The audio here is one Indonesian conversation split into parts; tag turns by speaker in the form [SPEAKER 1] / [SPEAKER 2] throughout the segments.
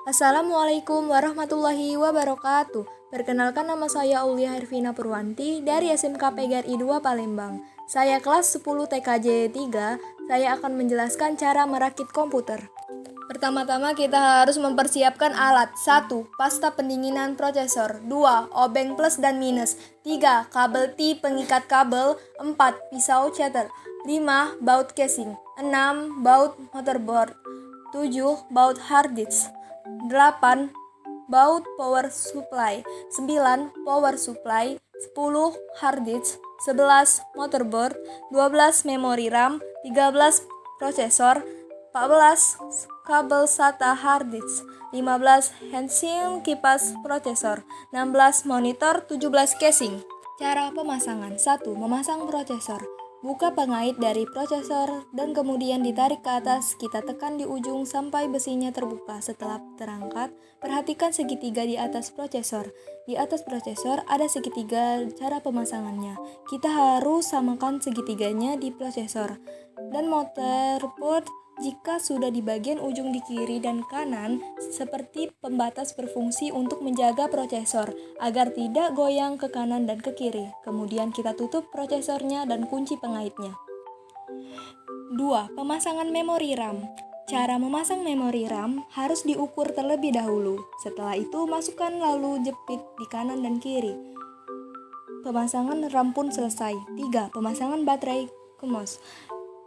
[SPEAKER 1] Assalamualaikum warahmatullahi wabarakatuh. Perkenalkan, nama saya Aulia Hervina Purwanti dari SMK PGRI 2 Palembang. Saya kelas 10 TKJ 3. Saya akan menjelaskan cara merakit komputer. Pertama-tama kita harus mempersiapkan alat. 1. Pasta pendinginan prosesor. 2. Obeng plus dan minus. 3. Kabel T pengikat kabel. 4. Pisau cutter. 5. Baut casing. 6. Baut motherboard. 7. Baut hard disk. 8. Baut power supply. 9. Power supply. 10. Hard disk. 11. Motherboard. 12. Memori RAM. 13. Prosesor. 14. Kabel SATA hard disk. 15. Heatsink kipas prosesor. 16. Monitor. 17. Casing. Cara pemasangan. 1. Memasang prosesor. Buka pengait dari prosesor dan kemudian ditarik ke atas. Kita tekan di ujung sampai besinya terbuka. Setelah terangkat, perhatikan segitiga di atas prosesor. Di atas prosesor ada segitiga. Cara pemasangannya, kita harus samakan segitiganya di prosesor. Dan motherboard jika sudah di bagian ujung di kiri dan kanan, seperti pembatas berfungsi untuk menjaga prosesor agar tidak goyang ke kanan dan ke kiri. Kemudian kita tutup prosesornya dan kunci pengaitnya. 2. Pemasangan memori RAM. Cara memasang memori RAM harus diukur terlebih dahulu. Setelah itu masukkan lalu jepit di kanan dan kiri. Pemasangan RAM pun selesai. 3. Pemasangan baterai CMOS.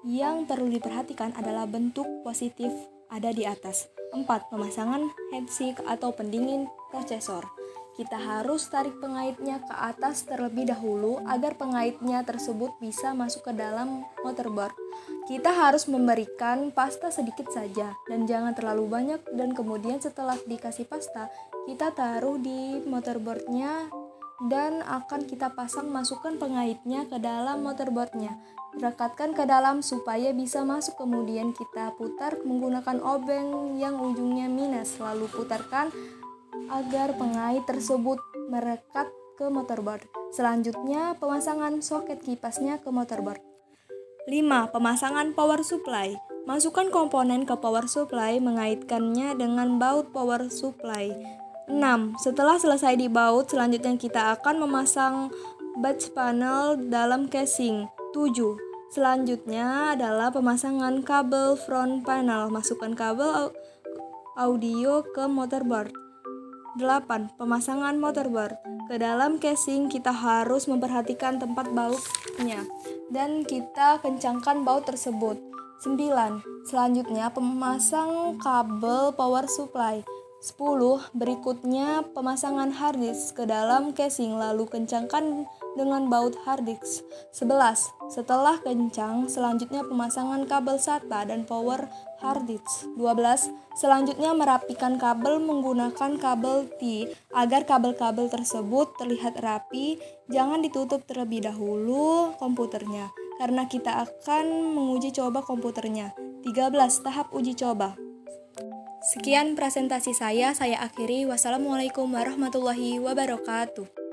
[SPEAKER 1] Yang perlu diperhatikan adalah bentuk positif ada di atas. 4. Pemasangan heatsink atau pendingin prosesor. Kita harus tarik pengaitnya ke atas terlebih dahulu agar pengaitnya tersebut bisa masuk ke dalam motherboard. Kita harus memberikan pasta sedikit saja dan jangan terlalu banyak, dan kemudian setelah dikasih pasta, kita taruh di motherboardnya dan akan kita pasang, masukkan pengaitnya ke dalam motherboardnya. Rekatkan ke dalam supaya bisa masuk, kemudian kita putar menggunakan obeng yang ujungnya minus, lalu putarkan agar pengait tersebut merekat ke motherboard. Selanjutnya, pemasangan soket kipasnya ke motherboard. 5. Pemasangan power supply. Masukkan komponen ke power supply, mengaitkannya dengan baut power supply. 6. Setelah selesai dibaut, selanjutnya kita akan memasang batch panel dalam casing. 7. Selanjutnya adalah pemasangan kabel front panel. Masukkan kabel audio ke motherboard. 8. Pemasangan motherboard. Ke dalam casing kita harus memperhatikan tempat bautnya dan kita kencangkan baut tersebut. 9. Selanjutnya pemasang kabel power supply. 10. Berikutnya pemasangan hard disk ke dalam casing, lalu kencangkan dengan baut hard disk. 11. Setelah kencang, selanjutnya pemasangan kabel SATA dan power hard disk. 12. Selanjutnya merapikan kabel menggunakan kabel T agar kabel-kabel tersebut terlihat rapi. Jangan ditutup terlebih dahulu komputernya karena kita akan menguji coba komputernya. 13. Tahap uji coba. Sekian presentasi saya akhiri. Wassalamualaikum warahmatullahi wabarakatuh.